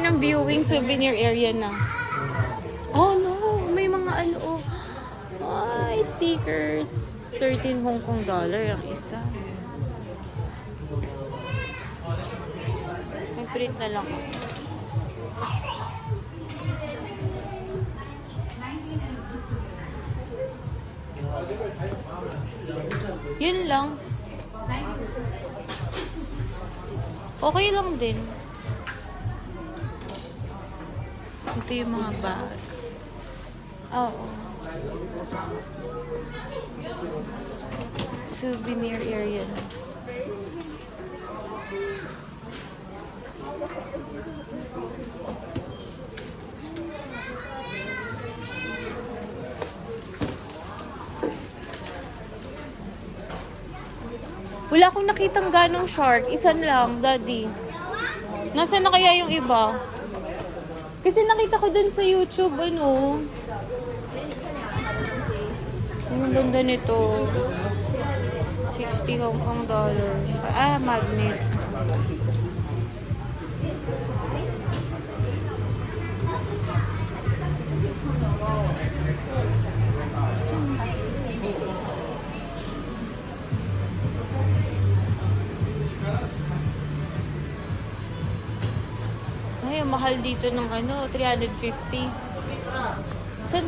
ng viewing souvenir area na. Oh no, may mga ano oh. Ay, stickers. 13 Hong Kong dollar ang isa. May print na lang. Yun lang. Okay lang din. Ito yung mga bag. Oo. Souvenir area na. Wala akong nakitang ganong shark. Isan lang, daddy. Nasaan na kaya yung iba? Kasi nakita ko dun sa YouTube, ano. Ang ganda nito. 60 Hong Kong dollar. Ah, magnet. Ay, ang mahal dito ng ano, 350. Saan?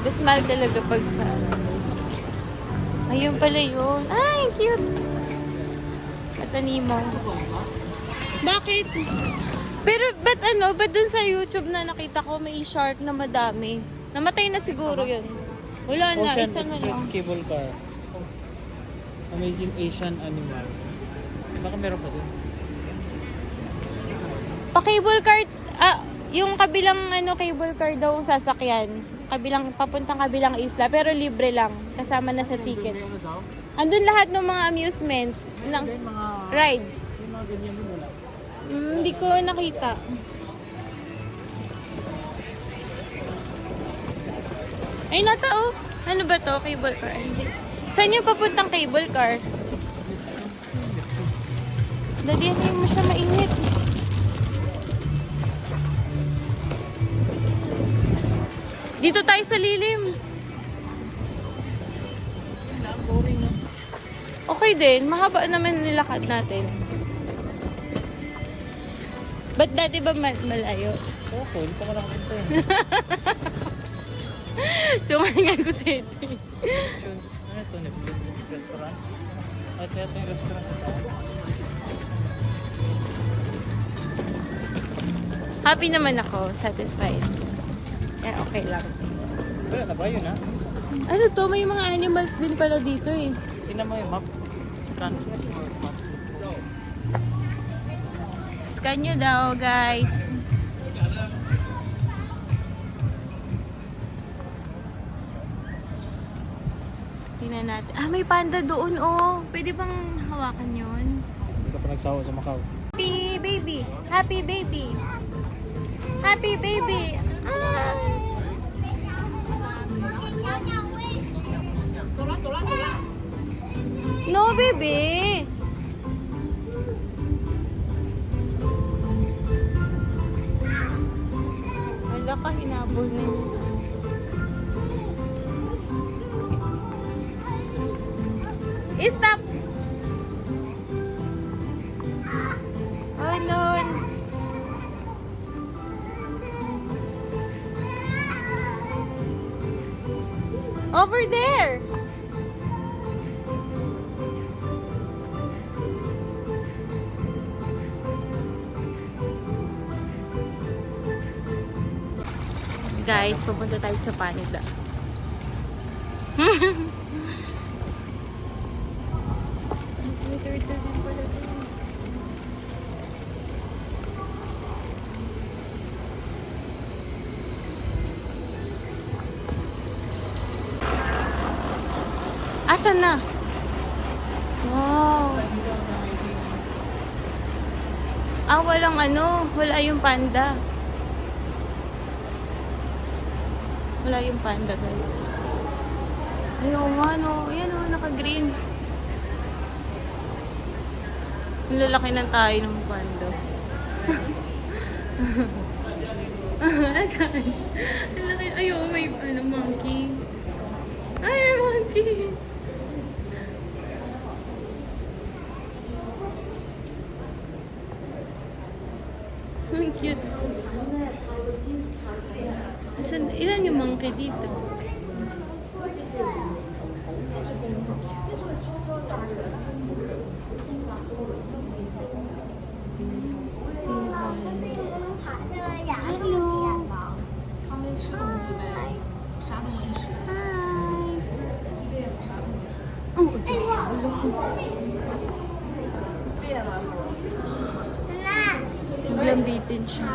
Mas mahal talaga pag sa... Ayun pala yun. Ay, cute! Matanimo. Bakit? Pero, ba't dun sa YouTube na nakita ko may shark na madami? Namatay na siguro yun. Wala na, Ocean isa na Express lang. Cable Car. Amazing Asian Animals. Baka meron pa din. Pa-cable car, yung kabilang cable car daw ang sasakyan. Papuntang kabilang isla, pero libre lang. Kasama na sa ticket. Andun lahat ng mga amusement, ng Mga, rides. yung mga ganyan din wala. Hindi ko nakita. Ay, nata oh. Ano ba to? Cable car. Saan yung papuntang cable car? Daddy, ano mo siya mainit? Dito tayo sa lilim. Boring na. Okay din. Mahaba naman nilakad natin. Ba't dati ba malayo? Okay, hindi pa ka nakapunta eh. Sumangan ko sa ito. Ano ito? Neptune restaurant? At ito yung restaurant ito. Happy naman ako. Satisfied. Eh, okay lang. Wala na ba yun ha? Ano to? May mga animals din pala dito eh. Tingnan mo yung map. Scan. Map. Scan nyo daw, guys. Tingnan natin. Ah, may panda doon, oh. Pwede bang hawakan yun? Hindi ka pa nagsawa sa Macau. Happy baby! Happy baby! Happy baby! Ah! No, baby! Wala ka, hinabol na yun. Stop! Oh, no. Over there! Guys, pupunta tayo sa Panida. Asan na? Wow. Ah, wala yung panda. Wala yung panda, guys. Ayun nga, no. Ayan, no, naka-green. Ang lalaki ng tayo ng panda. Asan? Ang laki. Ay, oh, may ano, monkey. Ay, monkey. Ang cute. Asan, ilan yung monkey dito? Lambitin siya.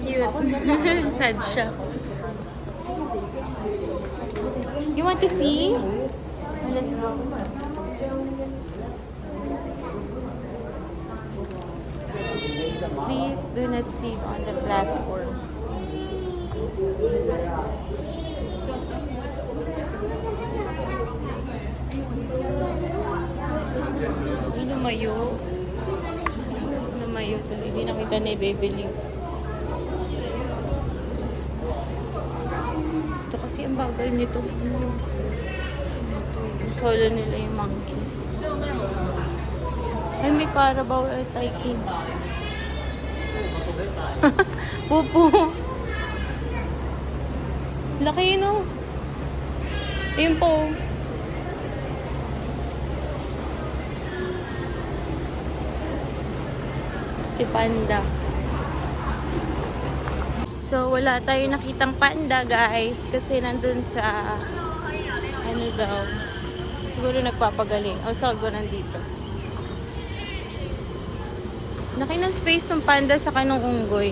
Cute. Sad siya. You want to see? Oh, let's go. Please do not sit on the platform. Ay, lumayo. Lumayo tuloy. Hindi nakita ni Baby. Ito kasi ang bagal nito. Ito, solo nila yung monkey. Ay, may Carabao at King. Pupo. Laki, no? Ayun po. Si Panda. So, wala tayo nakitang panda, guys. Kasi nandun sa ano daw. Siguro nagpapagaling. O, sago nandito. Laki ng space ng panda sa kanong unggoy.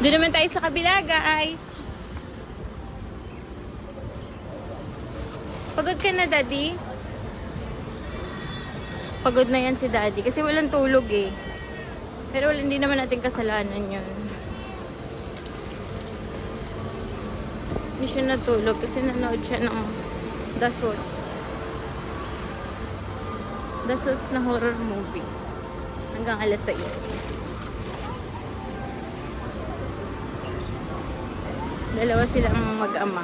Doon naman tayo sa kabila, guys. Pagod ka na, Daddy? Pagod na yan si Daddy. Kasi walang tulog eh. Pero hindi naman natin kasalanan yun. Hindi siya natulog kasi nanood siya ng The Suits. The Suits na horror movie. Hanggang alas 6. Dalawa silang mag-ama.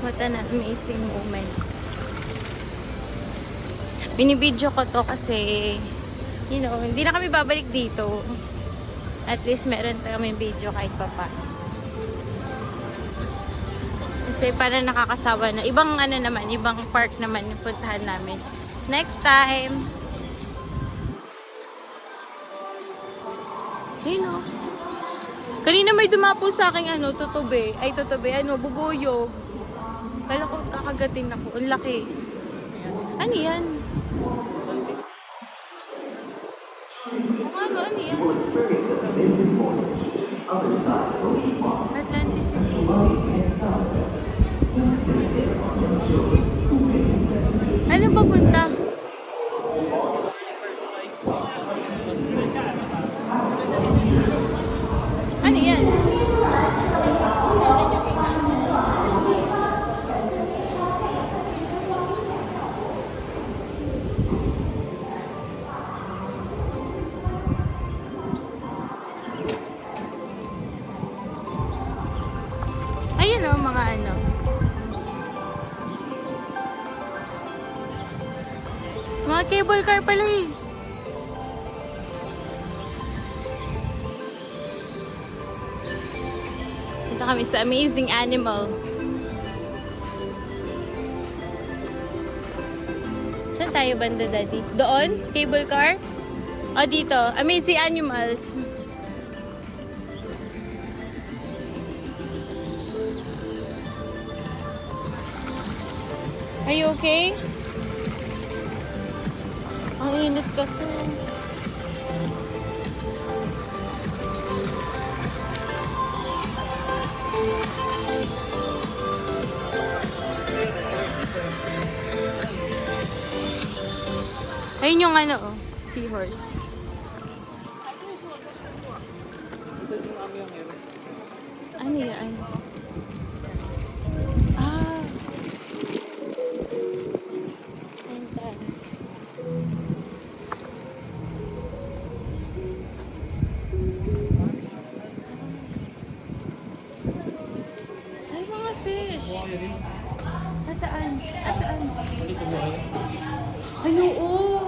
What an amazing moment. Binibidyo ko to kasi, you know, hindi na kami babalik dito. At least meron kami video kahit pa pa. Kasi para nakakasawa na. Ibang ano naman, ibang park naman yung puntahan namin. Next time. Ayun o. Kanina may dumapo sa aking ano, tutubi. Ay, tutubi. Ano, bubuyog. Kala ko kakagatin ako. Ang laki. Ano yan? Ano yan? Atlantis yun. Ano ba punta? Ano yan? Ayun o, mga ano. Mga cable car pala eh. Punta kami sa Amazing Animal. Saan tayo banda, Daddy? Doon? Cable car? O dito? Amazing Animals. Are you okay? Ang init kasi. Ayun yung ano, oh, seahorse. Ano yan? Ah. Entrance. Ay, mga fish. Asaan? Asaan? Ay, oo.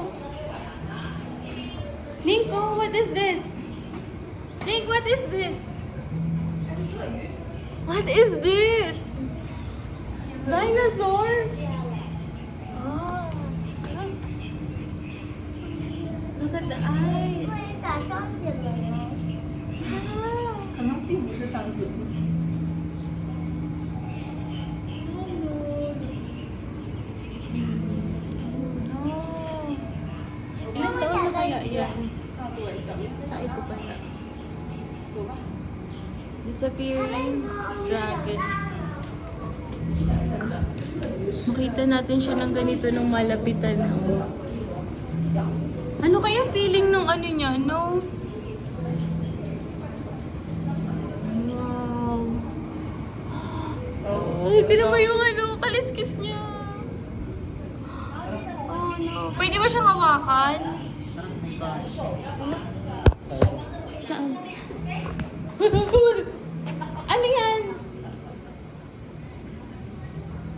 Nico, what is this? Nick, what is this? What is this? Dinosaur? Oh. Look at the eyes. 会咋双写的呢？ Ah. 可能并不是上次。 Oh. Ilang taon na kaya yan? 大对小一 Ah, ito pala. 走吧。 Disappearing dragon. Makita natin siya ng ganito nung malapitan. Ano kaya feeling ng ano niya, no? Wow. Ay, tinan mo yung ano, kaliskis niya. Oh no. Pwede ba siyang hawakan? Saan? Ano yan?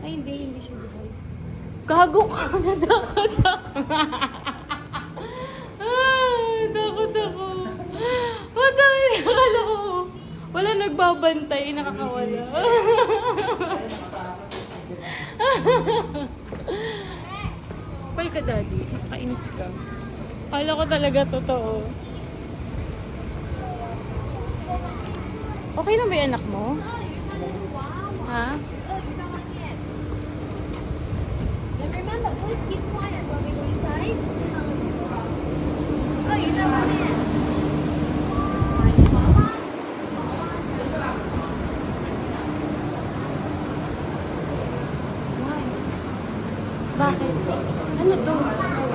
Ay, hindi siya buhay. Gago ka, natakot ako. Takot ako. Matay, nakala ko. Wala nagbabantay, nakakawala. Pay ka, daddy. Nakainis ka. Kala ko talaga totoo. Okay na ba yung anak mo? Ha? And remember, please keep quiet when we go inside. Oh, you know what it is? Bakit? Ano to? Ano to?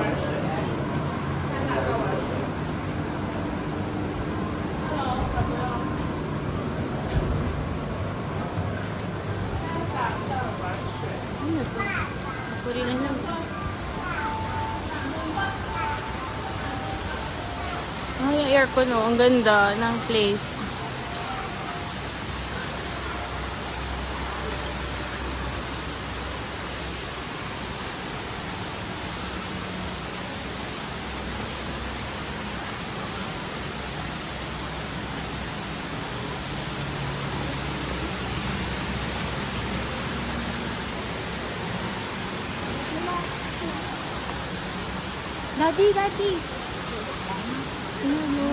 Puri na lang. Ay, yung aircon, oh. Ang ganda ng place. Daddy, daddy. Ano?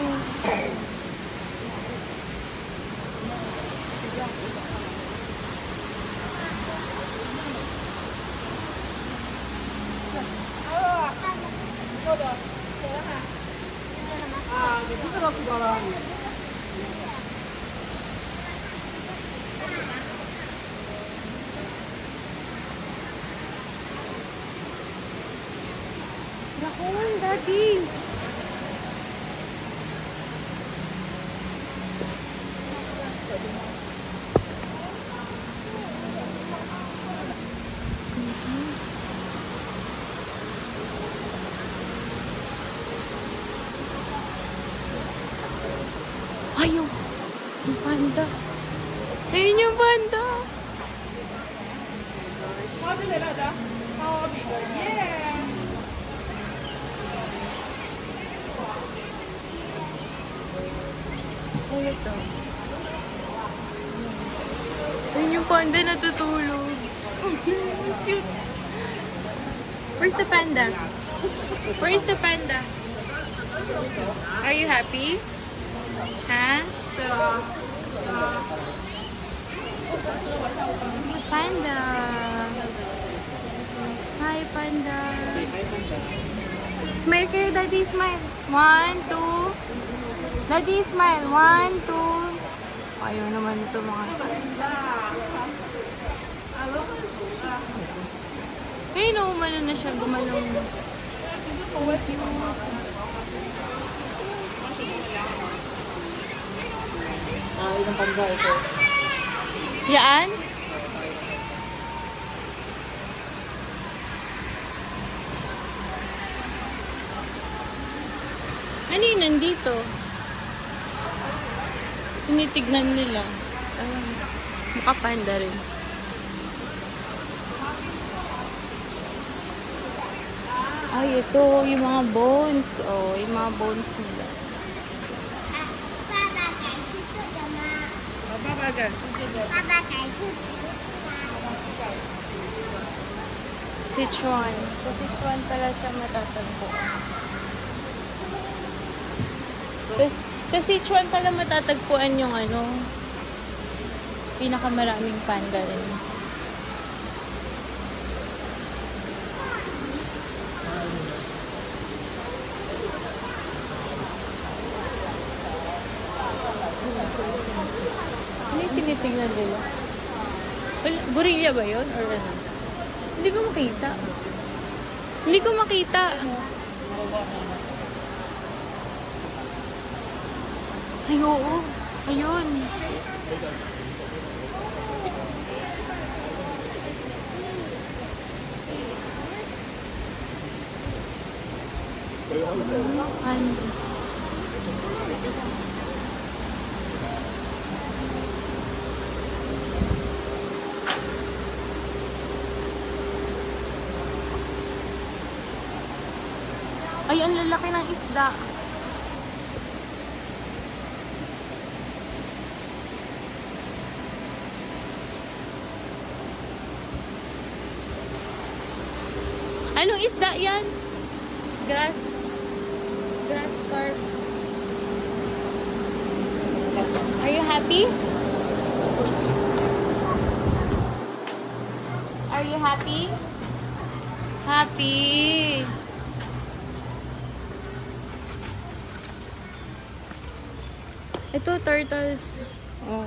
Raccoon, daddy. Ayun! Yung panda. Ayun yung panda. Ay, ito. Ayun yung panda natutulog. Cute. Where's the panda? Where's the panda? Are you happy? Ha? Panda. Hi, panda. Smile kayo, daddy, smile. 1, 2. Daddy, smile. 1, 2. Ayaw naman ito mga panda. Ayun, umano na siya. Gumanong. Ilang panda ito. Yaan? Ano yun nandito? Tinitignan nila. Mukha panda rin. Ay, ito. Yung mga bones. Oh, yung mga bones nila. Sichuan. Sa Sichuan pala siya matatagpo. Sa Sichuan pala matatagpuan yung ano, pinakamaraming panda rin. Ano yung tinitignan nila? Gorilla ba yun? Or ano? Hindi ko makita. Hindi ko makita. Ay, oo. Ayun. Panda. Ay, ang lalaki ng isda. Anong isda yan? Grass carp. Are you happy? Are you happy? Happy. Ito, turtles. Oh.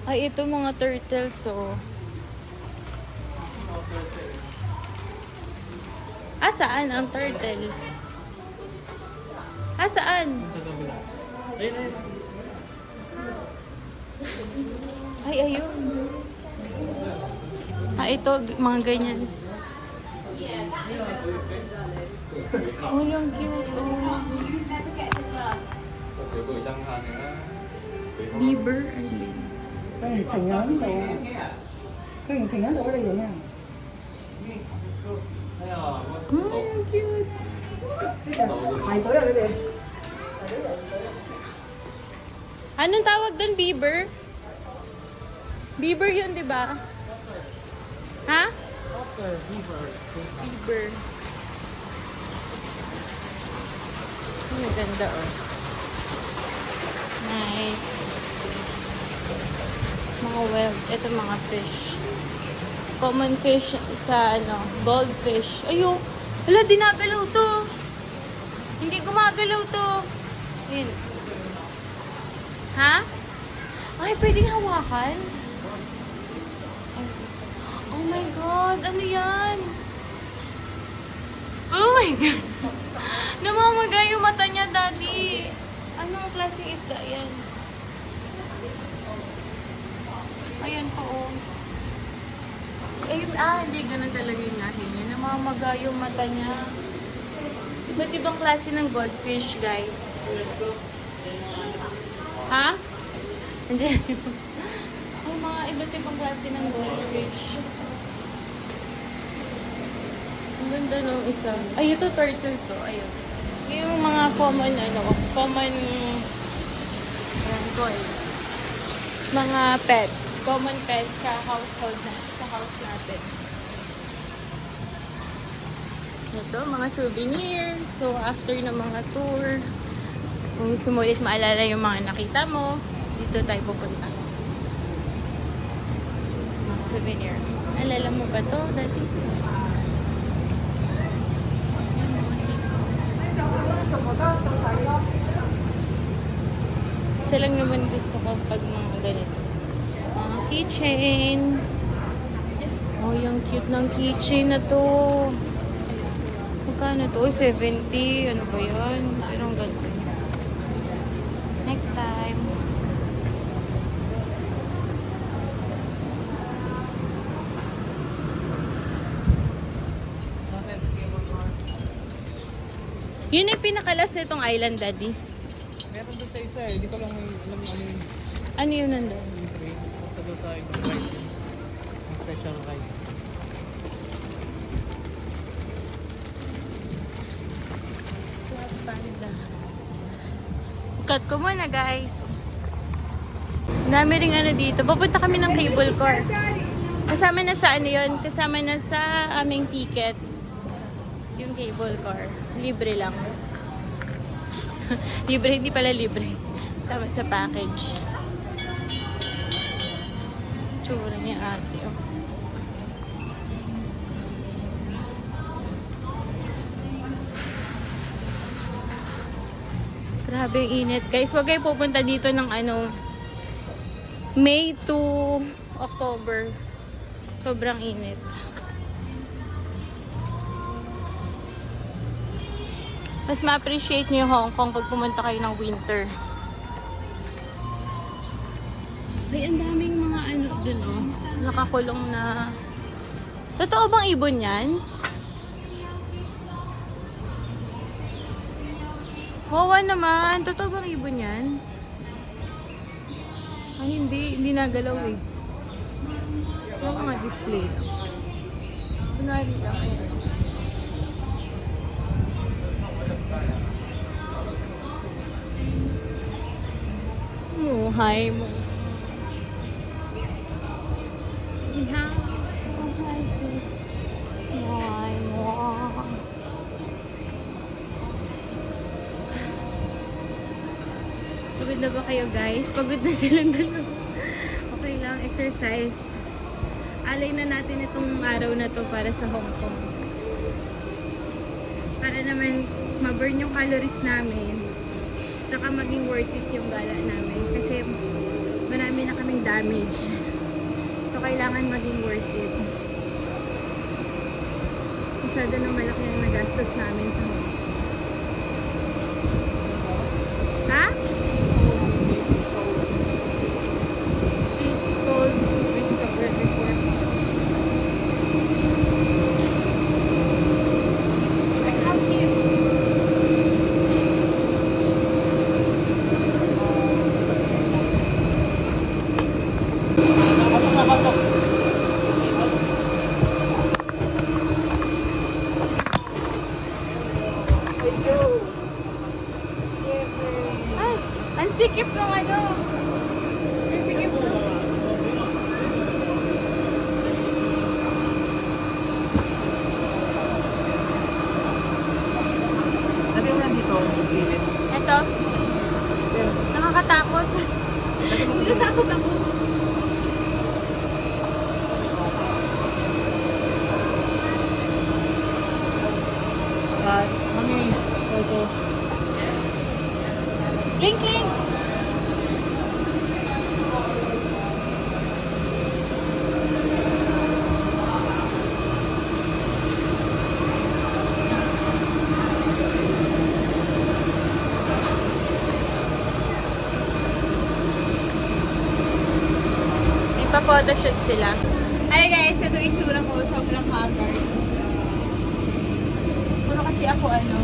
Ay, ito mga turtles, oh. Saan ang turtle? Saan? Sa kabila. Ayun, ayun. Ay, ayun. Ito, mga ganyan. Oh, yung cute, oh. Beaver, ayun. 佢唔停喺度，你影啊！ Oh, yung cute. 排隊啊！佢哋。 Anong tawag doon, beaver? Beaver yun, di ba? Ha? Beaver. Ang ganda, oh. Nice. Mga wild. Ito mga fish. Common fish sa ano, goldfish. Ayun. Hala, dinagalaw to. Hindi gumagalaw to. Ayun. Ha? Ay, pwedeng hawakan? Ay. Oh my God, ano yan? Oh my God. Namamagay yung mata niya, Daddy. Anong klaseng isda yan? Ayan po, oh. Ayun, hindi ganun talaga yung lahi niya. Namamaga yung mata niya. Iba't ibang klase ng goldfish, guys. Ha? Andiyan. Ay, mga iba't ibang klase ng goldfish. Ang ganda nung isa. Ay, ito turtles, oh. Ayun. Yung mga common, common, ayan ko eh. Mga pets. Common pets sa household na, sa house natin. Ito, mga souvenirs. So, after ng mga tour, kung gusto mo ulit maalala yung mga nakita mo, dito tayo pupunta. Mga souvenir. Alala mo ba to, Daddy? Isa lang naman gusto ko pag mga ganito. Mga keychain. Wow, yung cute ng keychain na to. Magkano to? 70. Ano ba yan? Pero ang ganda. Next time. Yun yung pinakalas nitong island, Daddy. Meron doon sa isa eh. Hindi ko lang alam ano yung Ano yun nandun? train. Basta doon sa ibang ride. Yung special ride. Panda. Cut ko muna, guys. Dami ring ano dito. Papunta kami ng cable car. Kasama na sa ano yun? Kasama na sa aming ticket. Yung cable car. Libre lang. Libre, hindi pala libre. Sama sa package. Tsura niya ate. Oh. Grabe yung init. Guys, wag kayo pupunta dito ng ano, May to October. Sobrang init. Mas ma-appreciate niyo yung Hong Kong pag pumunta kayo ng winter. Ay, ang daming mga ano dun, oh. Nakakulong na. Totoo bang ibon yan? Wawa naman. Totoo bang ibon yan? Ay, hindi nagalaw eh. Yung mga display. Kunwari lang. Ayun. Hi mo. Hi mo. Pagod na ba kayo, guys? Pagod na silang dalawa. Okay lang, exercise. Alay na natin itong araw na to para sa Hong Kong. Para naman ma-burn yung calories namin. Saka maging worth it yung gala namin. Kasi marami na kaming damage. So, kailangan maging worth it. Masyado na malaki ang nagastos namin sa Hong Kong. Ha? Please call Christopher before. I come here. Ay, ang sikip ng ano. Ang sikip ng... Ano yung nandito? Gilid. Eto. Nakakatakot. Nakatakot ako. Mami, photo. Link, link. May pa-photoshoot sila. Hi guys, ito itsura ko. Sobrang haggard. Puro kasi ako ano.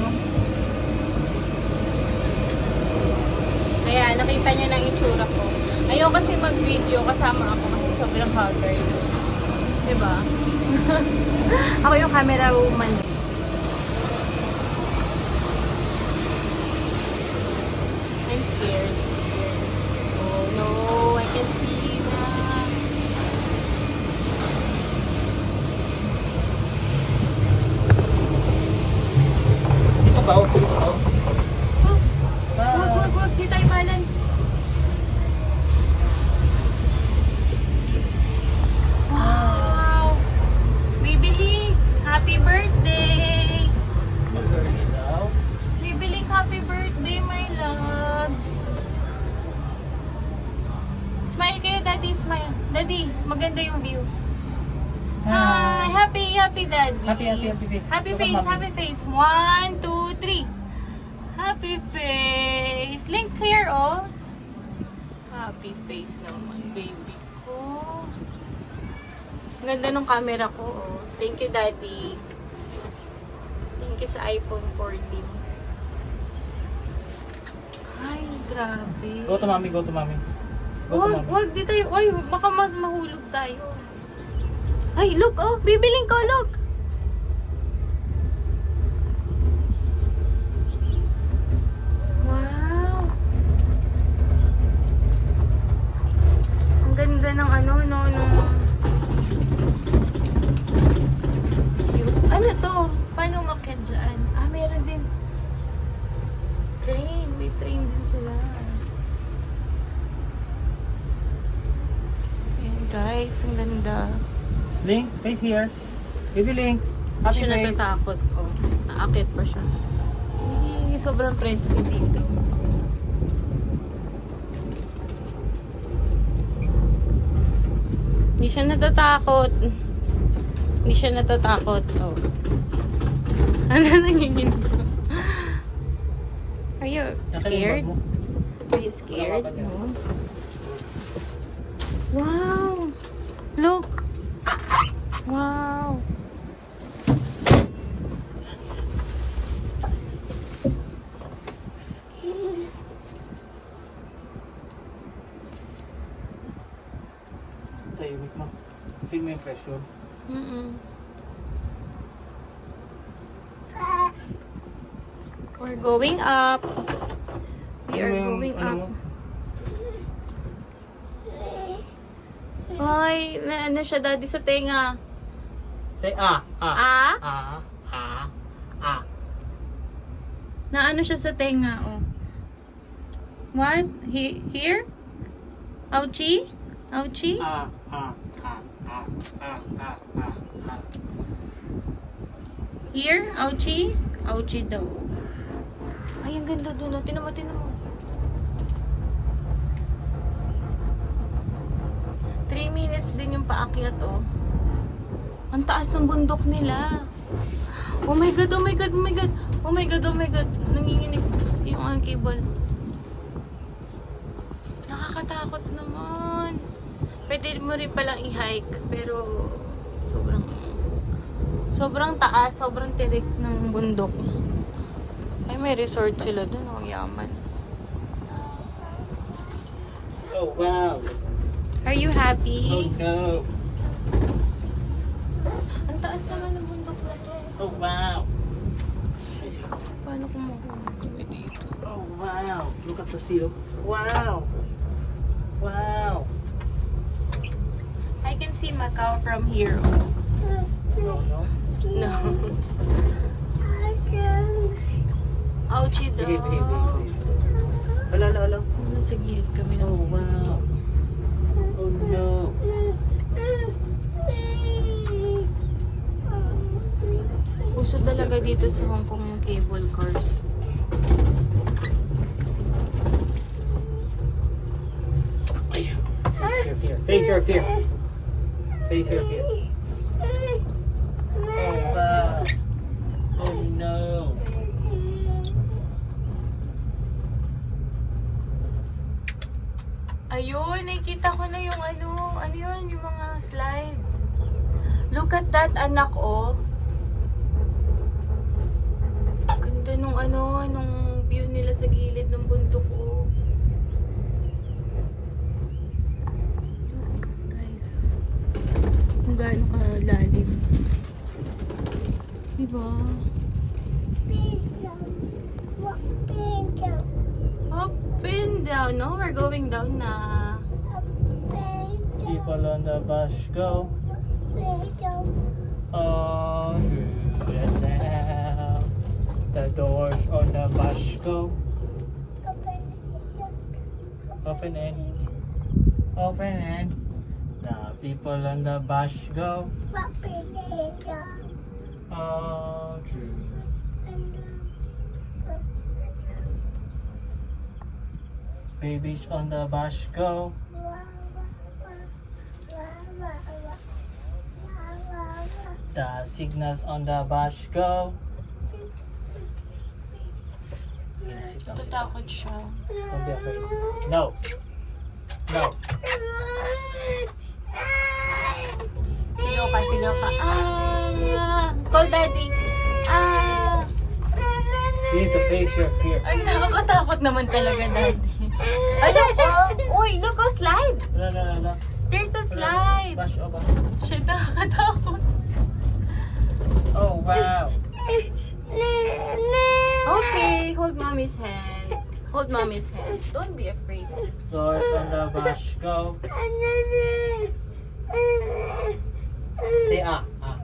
Kaya nakita niyo ng itsura ko. Ayaw kasi mag-video kasama ako kasi sobrang haggard. Diba? Ako yung camera woman. I'm scared. Oh no, I can see na. Ito ba? Ito ba? Wag, di tayo balance. Wow! Baby Lee, happy birthday! happy, Daddy. Happy face. Happy Look at face, mommy. happy face. 1, 2, 3. Happy face. Link here, oh. Happy face naman, baby ko. Ang ganda ng camera ko, oh. Thank you, Daddy. Thank you sa iPhone 14. Ay, grabe. Go to mommy, go to mommy. Go to Wag, mommy. wag, di tayo. Ay, baka mas mahulog tayo. Ay, look, oh. Bibiling ko, look. Wow. Ang ganda ng ano, no, ano to? Paano umakyat dyan? Ah, meron din. Train. May train din sila. Ayan, guys. Ang ganda. Link, face here. Baby Link. Hindi Happy siya face. natatakot. Oh, naakit pa siya. Sobrang presko dito. Hindi siya natatakot. Hindi siya natatakot. Oh. Ano nangyayari bro? Are you scared? Are you scared? No. Wow! Look! Wow! Tahimik mo. Feel mo yung pressure. We're going up. We are Ano yung- going ano up. mo? Ay, na ano siya, Daddy, sa tenga. Say Ah? ah. Na ano siya sa tenga, oh. What? Here? Ouchie? Ouchie? Ah. Here? Ouchie? Ouchie daw. Ay, ang ganda doon, oh. Tinan mo, tinan mo. 3 minutes din yung paakyat, oh. Ang taas ng bundok nila. Oh my God, oh my God, oh my God. Oh my God, oh my God. Nanginginig yung cable. Nakakatakot naman. Pwede mo rin palang i-hike, pero sobrang taas, sobrang tirik ng bundok. Ay, may resort sila dun, oh, yaman. Oh, wow. Are you Oh, happy? no. Ang taas naman ng bundok na to. Oh, wow. Paano kung makuha dito? Oh, wow. Look at the seal. Wow. Wow. I can see Macau from here. Oh. No, no. No. Ouchie daw. Behave. Ala. Nasa gilid kami ng Oh, wow. Oh, no. Uso talaga dito sa Hong Kong yung cable cars. Face your fear. Face your fear. Oh, wow. Oh, no. Ayun, nakikita ko na yung ano yun, yung mga slide. Look at that, anak, oh. Ganda nung view nila sa gilid ng bundok, oh. Guys, kung gaano kalalim. Diba? Up and down, no? We're going down na. People on the bus go. Oh, through the town. The doors on the bus go. Open it. The people on the bus go. Oh, through. Babies on the bus go. The signals on the bus go. Yeah, sit down, sit down. Tatakot siya. Don't be afraid. No. No. Sigaw ka, sigaw ka. Ah! Call daddy. Ah! You need to face your fear. Ay, nakakatakot naman talaga, daddy. Alam ko! Uy, look, oh, slide! No, no, no, no. There's a slide! Bash over. Shit, nakakatakot. Oh, wow. Okay, hold mommy's hand. Hold mommy's hand. Don't be afraid. Doors on the bus go. Say ah. Ah.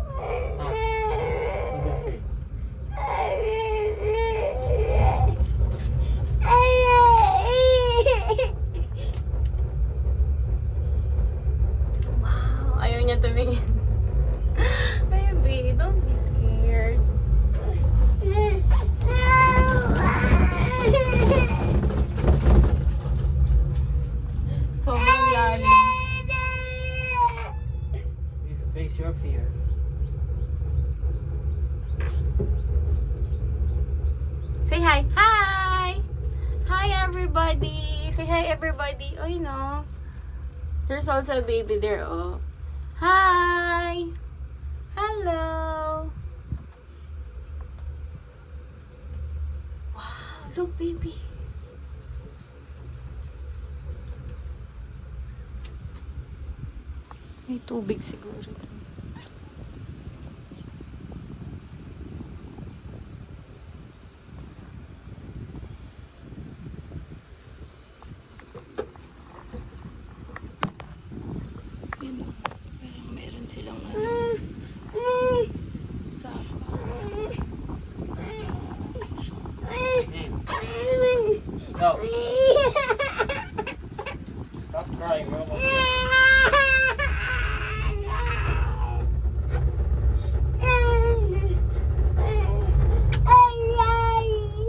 Ah. Don't be afraid. Ayaw niya tumingin. Baby, don't be scared. Sobrang lalim. You need to face your fear. Say hi. Hi! Hi, everybody! Say hi, everybody. Oh, you know. There's also a baby there, oh. Hi! Hello! Wow, look, baby. May tubig siguro. Yun, parang meron silang sapa. Go. Stop crying. We're almost there.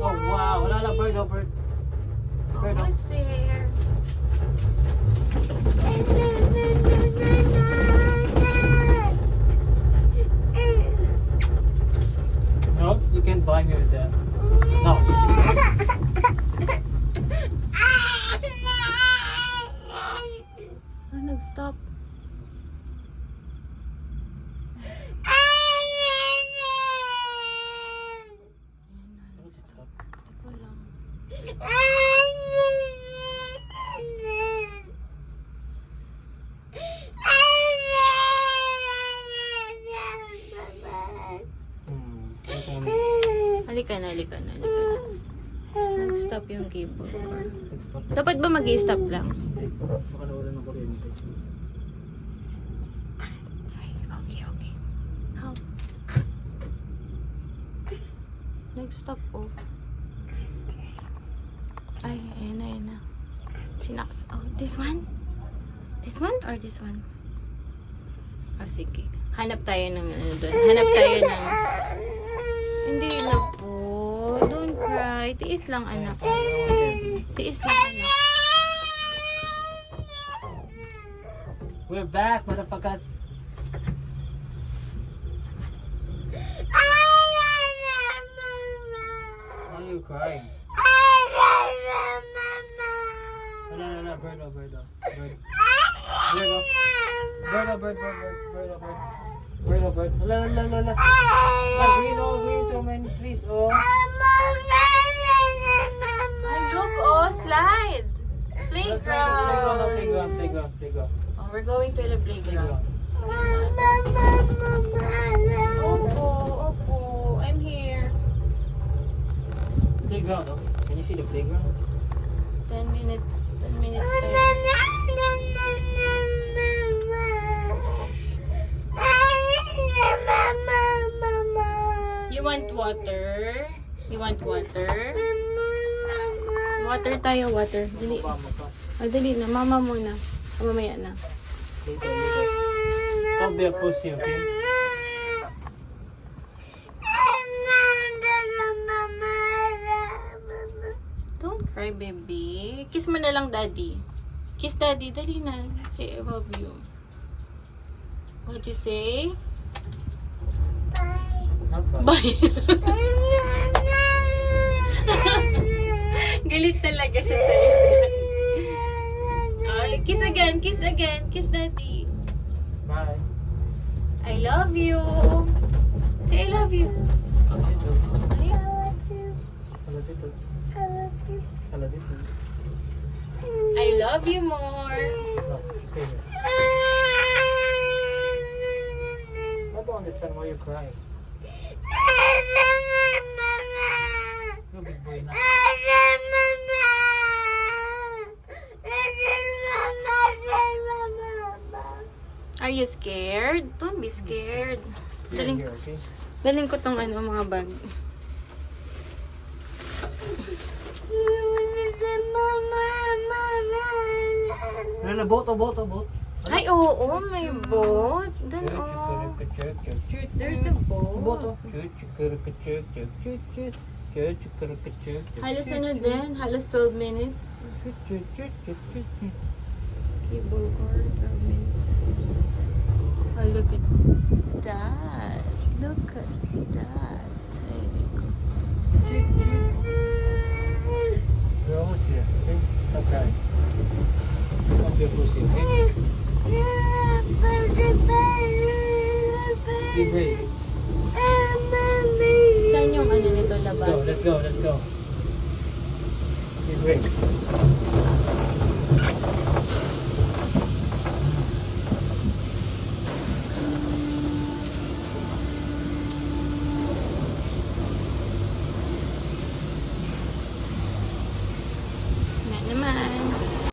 Oh, wow. Wala lang. Bird, oh, bird. Bird, oh. Almost there. No, you can't buy me with that. No. Oh, nag-stop. Stop. Hindi ko alam. Ito na. Halika na, halika na, halika na. Nag-stop yung cable car. Stop. Dapat ba mag-stop lang? Baka nawalan ng kuryente. Okay, okay. How? Nag-stop, oh. Ay, ayan na, ayan na. Sinaks. Oh, this one? This one or this one? Oh, sige. Hanap tayo ng ano doon. Hanap tayo ng... Hindi na po. Don't cry. Tiis lang, anak. Tiis lang, anak. We're back, motherfuckers. Why are you crying? No, bird, oh, bird, oh. Bird. Bird, oh. Bird, oh, bird, bird, bird, bird, oh, bird. Bird, oh, bird. La, la, la, la, la. Ah, green, oh, green, so many trees, oh. Ay, look, oh, slide. Let's Playground. playground. Oh, we're going to the playground. Playground. Opo, opo. I'm here. Playground, oh. Can you see the playground? 10 minutes. 10 minutes there. You want water? You want water? Water tayo, water. Dali. Mama pa. Oh, dali na. Mama muna. O, mamaya na. Later. Don't be a pussy, okay? Don't cry, baby. Kiss mo na lang, daddy. Kiss daddy. Dali na. Say, I love you. What'd you say? Bye. Galit talaga siya sa'yo. Ay, kiss again, kiss again. Kiss daddy. Bye. I love you. Say I love you. Ay, Hala dito. Hala dito. I love you more. No, stay here. I don't understand why you're crying. You're a big boy na. Are you scared? Don't be scared. You're Daling, here, okay? daling ko tong ano, mga bag. Hala, boat. Ay, oo, may boat. Doon, oh. There's a boat. Boto. Halos ano din? Halos 12 minutes. Cable car, 12 minutes. Oh, look at that. Look at that. We're almost here, okay? Okay. Don't be a pussy, okay?